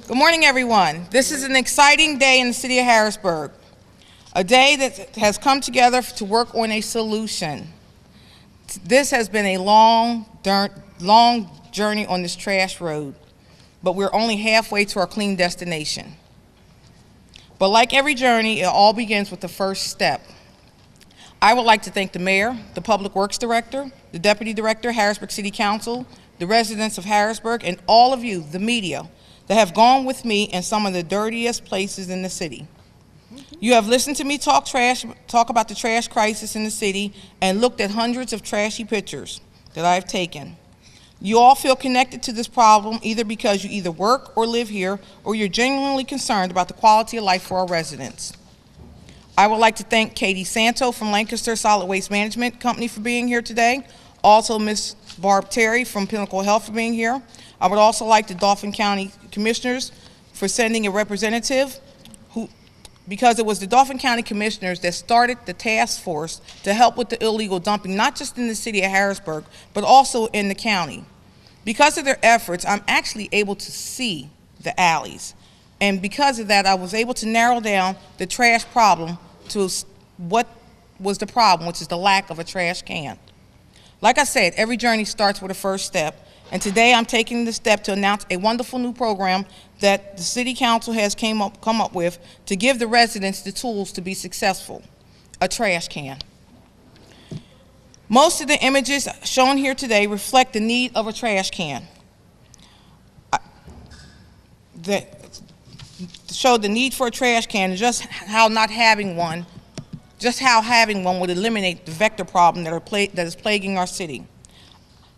Good morning, everyone. This is an exciting day in the city of Harrisburg, a day that has come together to work on a solution. This has been a long journey on this trash road, but we're only halfway to our clean destination. But like every journey, it all begins with the first step. I would like to thank the mayor, the public works director, the deputy director, Harrisburg City Council, the residents of Harrisburg, and all of you, the media, that have gone with me in some of the dirtiest places in the city. You have listened to me talk about the trash crisis in the city and looked at hundreds of trashy pictures that I've taken. You all feel connected to this problem either because you either work or live here, or you're genuinely concerned about the quality of life for our residents. I would like to thank Katie Santo from Lancaster Solid Waste Management Company for being here today. Also, Ms. Barb Terry from Pinnacle Health for being here. I would also like the Dauphin County Commissioners for sending a representative because it was the Dauphin County Commissioners that started the task force to help with the illegal dumping, not just in the city of Harrisburg, but also in the county. Because of their efforts, I'm actually able to see the alleys. And because of that, I was able to narrow down the trash problem to what was the problem, which is the lack of a trash can. Like I said, every journey starts with a first step. And today I'm taking the step to announce a wonderful new program that the City Council has come up with to give the residents the tools to be successful, a trash can. Most of the images shown here today reflect the need of a trash can. Show the need for a trash can and just how having one would eliminate the vector problem that is plaguing our city.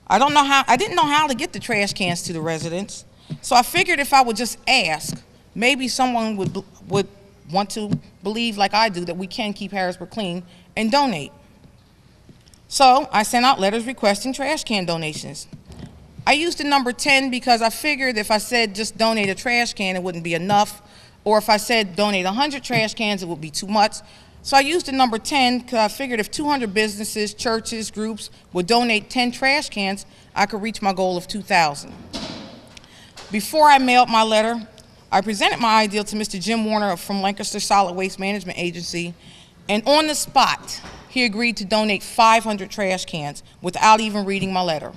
I didn't know how to get the trash cans to the residents, so I figured if I would just ask, maybe someone would want to believe like I do that we can keep Harrisburg clean and donate. So I sent out letters requesting trash can donations. I used the number 10 because I figured if I said just donate a trash can, it wouldn't be enough, or if I said donate 100 trash cans, it would be too much. So I used the number 10 because I figured if 200 businesses, churches, groups would donate 10 trash cans, I could reach my goal of 2,000. Before I mailed my letter, I presented my idea to Mr. Jim Warner from Lancaster Solid Waste Management Agency, and on the spot, he agreed to donate 500 trash cans without even reading my letter.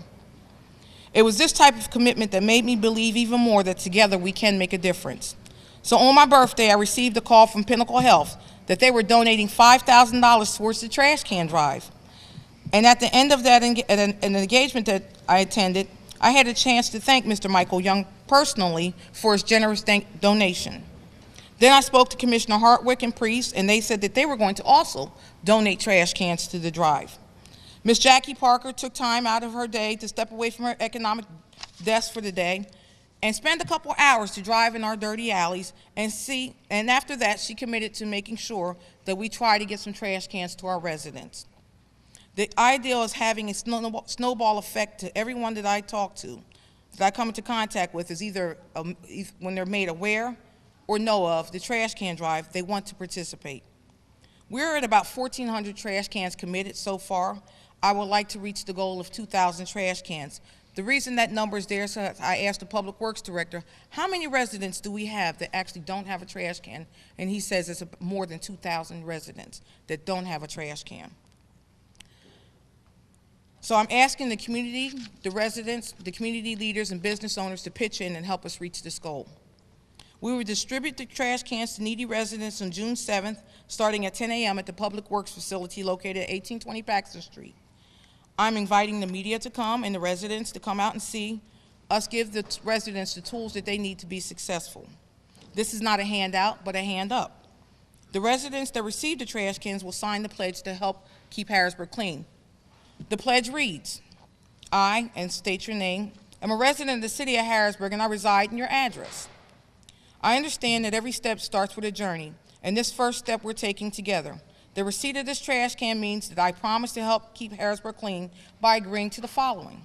It was this type of commitment that made me believe even more that together we can make a difference. So on my birthday, I received a call from Pinnacle Health that they were donating $5,000 towards the trash can drive. And at the end of that an engagement that I attended, I had a chance to thank Mr. Michael Young personally for his generous donation. Then I spoke to Commissioner Hartwick and Priest, and they said that they were going to also donate trash cans to the drive. Ms. Jackie Parker took time out of her day to step away from her economic desk for the day and spend a couple hours to drive in our dirty alleys and after that she committed to making sure that we try to get some trash cans to our residents. The ideal is having a snowball effect to everyone that I talk to, that I come into contact with, is either when they're made aware or know of the trash can drive, they want to participate. We're at about 1,400 trash cans committed so far. I would like to reach the goal of 2,000 trash cans. The reason that number is there is I asked the Public Works Director, how many residents do we have that actually don't have a trash can? And he says it's more than 2,000 residents that don't have a trash can. So I'm asking the community, the residents, the community leaders, and business owners to pitch in and help us reach this goal. We will distribute the trash cans to needy residents on June 7th, starting at 10 a.m. at the Public Works facility located at 1820 Paxton Street. I'm inviting the media to come and the residents to come out and see us give the residents the tools that they need to be successful. This is not a handout, but a hand up. The residents that receive the trash cans will sign the pledge to help keep Harrisburg clean. The pledge reads, I, and state your name, am a resident of the city of Harrisburg and I reside in your address. I understand that every step starts with a journey, and this first step we're taking together. The receipt of this trash can means that I promise to help keep Harrisburg clean by agreeing to the following.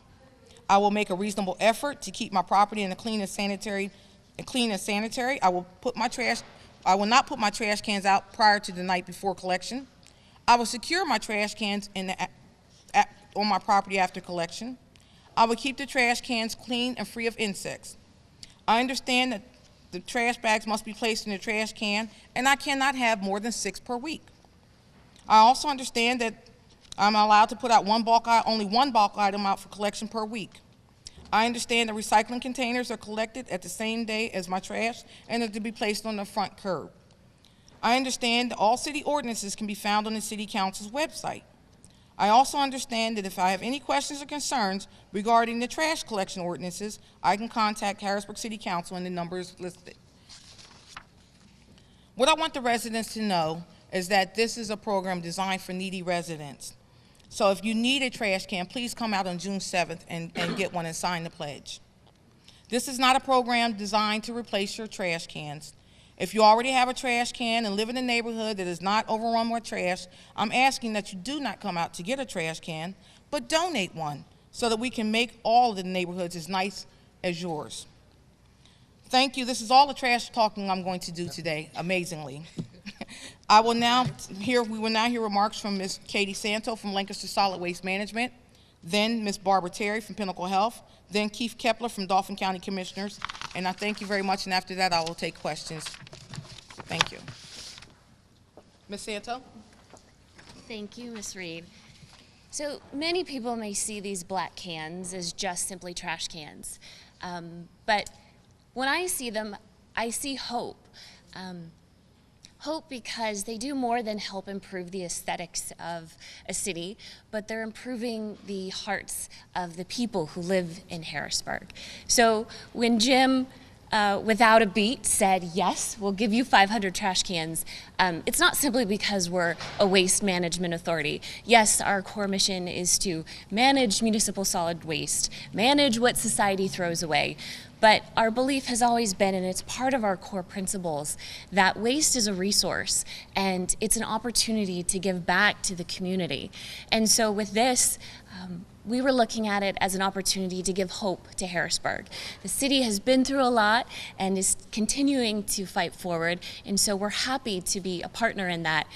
I will make a reasonable effort to keep my property in a clean and sanitary. I will not put my trash cans out prior to the night before collection. I will secure my trash cans on my property after collection. I will keep the trash cans clean and free of insects. I understand that The trash bags must be placed in the trash can, and I cannot have more than 6 per week. I also understand that I'm allowed to put out only one bulk item out for collection per week. I understand that recycling containers are collected at the same day as my trash and are to be placed on the front curb. I understand that all city ordinances can be found on the City Council's website. I also understand that if I have any questions or concerns regarding the trash collection ordinances, I can contact Harrisburg City Council and the numbers listed. What I want the residents to know is that this is a program designed for needy residents. So if you need a trash can, please come out on June 7th and get one and sign the pledge. This is not a program designed to replace your trash cans. If you already have a trash can and live in a neighborhood that is not overrun with trash, I'm asking that you do not come out to get a trash can, but donate one so that we can make all of the neighborhoods as nice as yours. Thank you. This is all the trash talking I'm going to do today, amazingly. We will now hear remarks from Ms. Katie Santo from Lancaster Solid Waste Management, then Ms. Barbara Terry from Pinnacle Health, then Keith Kepler from Dauphin County Commissioners, and I thank you very much, and after that I will take questions. Thank you. Ms. Santo? Thank you, Ms. Reed. So many people may see these black cans as just simply trash cans, but when I see them, I see hope. Hope because they do more than help improve the aesthetics of a city, but they're improving the hearts of the people who live in Harrisburg. So when Jim, without a beat, said, yes, we'll give you 500 trash cans, it's not simply because we're a waste management authority. Yes, our core mission is to manage municipal solid waste, manage what society throws away. But our belief has always been, and it's part of our core principles, that waste is a resource and it's an opportunity to give back to the community. And so with this, we were looking at it as an opportunity to give hope to Harrisburg. The city has been through a lot and is continuing to fight forward, and so we're happy to be a partner in that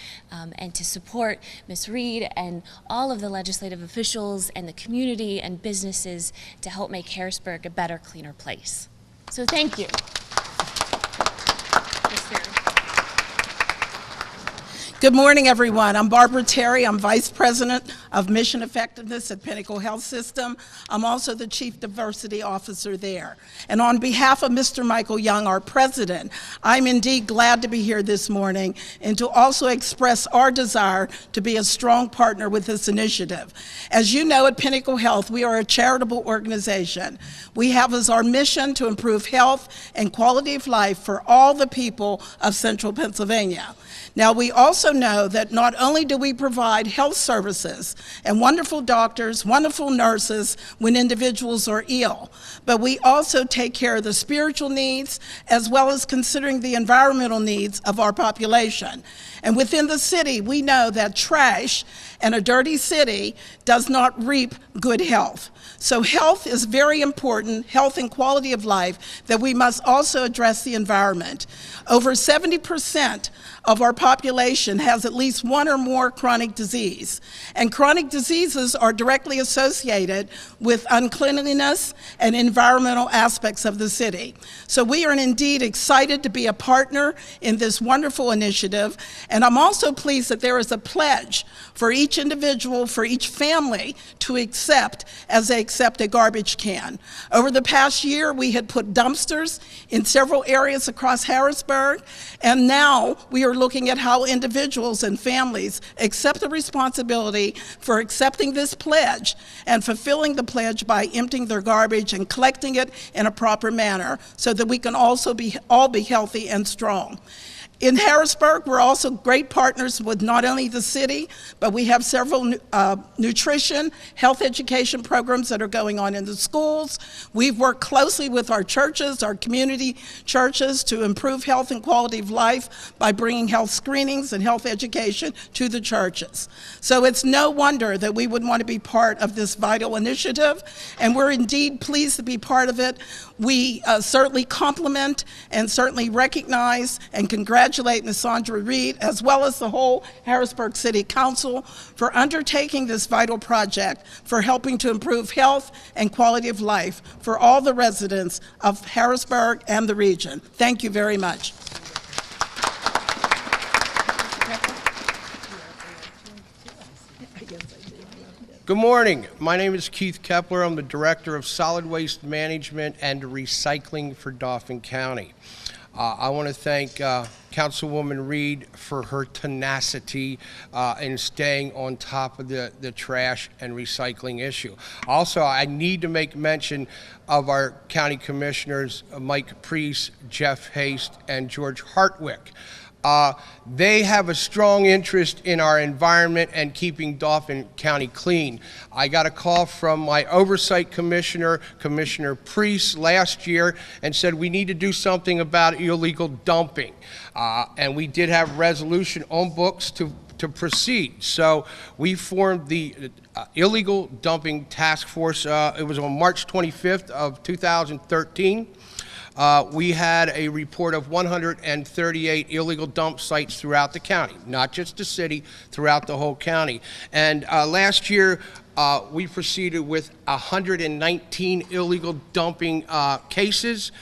and to support Ms. Reed and all of the legislative officials and the community and businesses to help make Harrisburg a better, cleaner place. So thank you. Good morning, everyone. I'm Barbara Terry. I'm Vice President of Mission Effectiveness at Pinnacle Health System. I'm also the Chief Diversity Officer there. And on behalf of Mr. Michael Young, our President, I'm indeed glad to be here this morning and to also express our desire to be a strong partner with this initiative. As you know, at Pinnacle Health, we are a charitable organization. We have as our mission to improve health and quality of life for all the people of Central Pennsylvania. Now, we also know that not only do we provide health services and wonderful doctors, wonderful nurses when individuals are ill, but we also take care of the spiritual needs as well as considering the environmental needs of our population. And within the city, we know that trash and a dirty city does not reap good health. So health is very important, health and quality of life, that we must also address the environment. Over 70% of our population has at least one or more chronic disease. And chronic diseases are directly associated with uncleanliness and environmental aspects of the city. So we are indeed excited to be a partner in this wonderful initiative. And I'm also pleased that there is a pledge for each individual, for each family to accept as they accept a garbage can. Over the past year, we had put dumpsters in several areas across Harrisburg, and now we are looking at how individuals and families accept the responsibility for accepting this pledge and fulfilling the pledge by emptying their garbage and collecting it in a proper manner so that we can also all be healthy and strong. In Harrisburg, we're also great partners with not only the city, but we have several nutrition, health education programs that are going on in the schools. We've worked closely with our churches, our community churches, to improve health and quality of life by bringing health screenings and health education to the churches. So it's no wonder that we would want to be part of this vital initiative, and we're indeed pleased to be part of it. We certainly compliment and certainly recognize and congratulate congratulate Ms. Sandra Reed, as well as the whole Harrisburg City Council, for undertaking this vital project for helping to improve health and quality of life for all the residents of Harrisburg and the region. Thank you very much. Good morning. My name is Keith Kepler. I'm the Director of Solid Waste Management and Recycling for Dauphin County. I want to thank Councilwoman Reed for her tenacity in staying on top of the trash and recycling issue. Also, I need to make mention of our county commissioners, Mike Priest, Jeff Haste, and George Hartwick. They have a strong interest in our environment and keeping Dauphin County clean. I got a call from my oversight commissioner, Commissioner Priest, last year and said we need to do something about illegal dumping. And we did have resolution on books to proceed. So we formed the illegal dumping task force. It was on March 25th of 2013. We had a report of 138 illegal dump sites throughout the county, not just the city, throughout the whole county. And last year, we proceeded with 119 illegal dumping cases.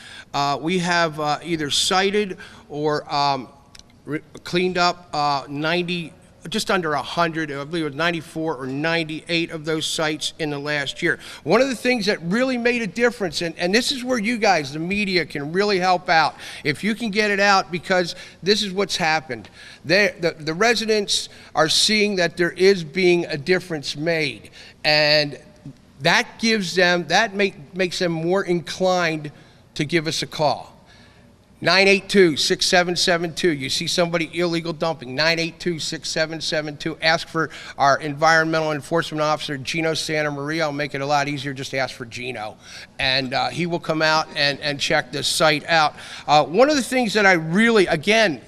We have either cited or cleaned up 90, just under 100, I believe it was 94 or 98 of those sites in the last year. One of the things that really made a difference, and this is where you guys, the media, can really help out, if you can get it out, because this is what's happened. The residents are seeing that there is being a difference made, and that gives them, makes them more inclined to give us a call. 982-6772. You see somebody illegal dumping, 982-6772. Ask for our environmental enforcement officer, Gino Santa Maria. I'll make it a lot easier, just ask for Gino. And he will come out and check this site out. One of the things that I really, again,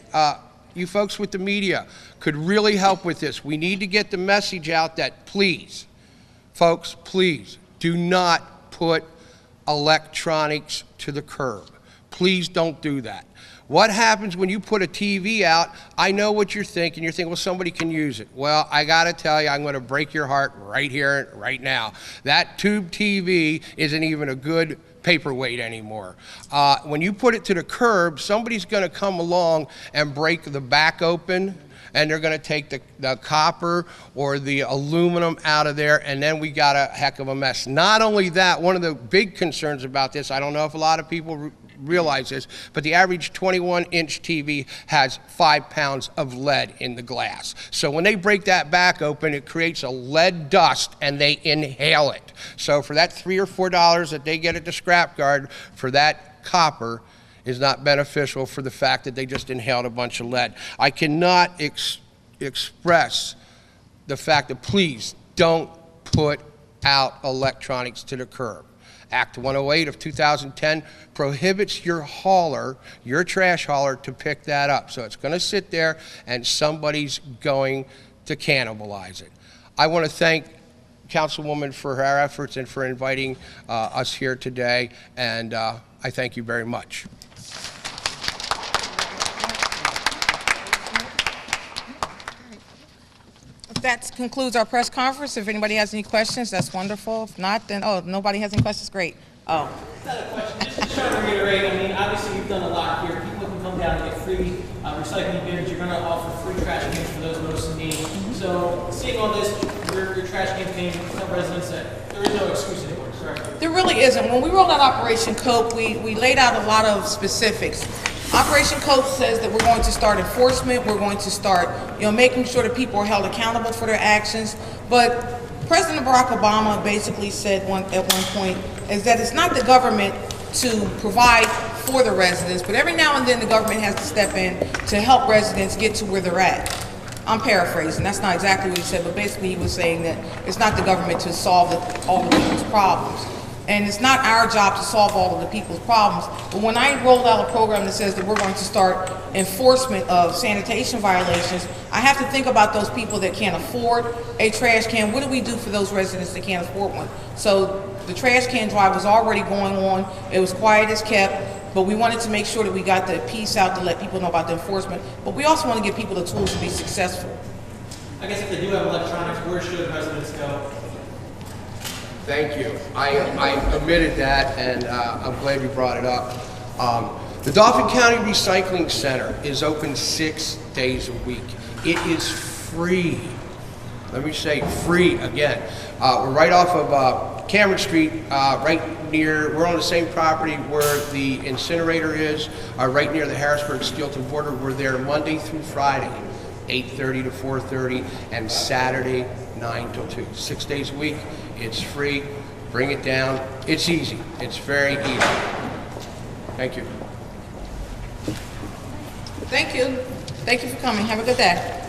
you folks with the media could really help with this. We need to get the message out that please, folks, please do not put electronics to the curb. Please don't do that. What happens when you put a TV out? I know what you're thinking. You're thinking, well, somebody can use it. Well, I got to tell you, I'm going to break your heart right here, right now. That tube TV isn't even a good paperweight anymore. When you put it to the curb, somebody's going to come along and break the back open, and they're going to take the copper or the aluminum out of there, and then we got a heck of a mess. Not only that, one of the big concerns about this, I don't know if a lot of people realize this, but the average 21-inch TV has 5 pounds of lead in the glass. So when they break that back open, it creates a lead dust and they inhale it. So for that $3 or $4 that they get at the scrap yard for that copper is not beneficial for the fact that they just inhaled a bunch of lead. I cannot express the fact that please don't put out electronics to the curb. Act 108 of 2010 prohibits your hauler, your trash hauler, to pick that up. So it's going to sit there and somebody's going to cannibalize it. I want to thank Councilwoman for her efforts and for inviting us here today, and I thank you very much. That concludes our press conference. If anybody has any questions, that's wonderful. If not, then, oh, nobody has any questions? Great. Oh. It's not a question. Just trying to reiterate, I mean, obviously you've done a lot here. People can come down and get free recycling bins. You're going to offer free trash cans for those most in need. So seeing all this, your trash campaign, tell residents that there is no excuse anymore, correct? There really isn't. When we rolled out Operation Cope, we laid out a lot of specifics. Operation Cope says that we're going to start enforcement, we're going to start, making sure that people are held accountable for their actions. But President Barack Obama basically said at one point is that it's not the government to provide for the residents, but every now and then the government has to step in to help residents get to where they're at. I'm paraphrasing, that's not exactly what he said, but basically he was saying that it's not the government to solve all the people's problems. And it's not our job to solve all of the people's problems. But when I rolled out a program that says that we're going to start enforcement of sanitation violations, I have to think about those people that can't afford a trash can. What do we do for those residents that can't afford one? So the trash can drive was already going on. It was quiet as kept. but we wanted to make sure that we got the piece out to let people know about the enforcement, but we also want to give people the tools to be successful. I guess if they do have electronics, where should residents go? Thank you. I omitted that, and I'm glad you brought it up. The Dauphin County Recycling Center is open 6 days a week. It is free. Let me say free again. We're right off of Cameron Street, we're on the same property where the incinerator is, right near the Harrisburg-Steelton border. We're there Monday through Friday, 8:30 to 4:30, and Saturday, 9 till 2. 6 days a week. It's free. Bring it down. It's easy. It's very easy. Thank you. Thank you. Thank you for coming. Have a good day.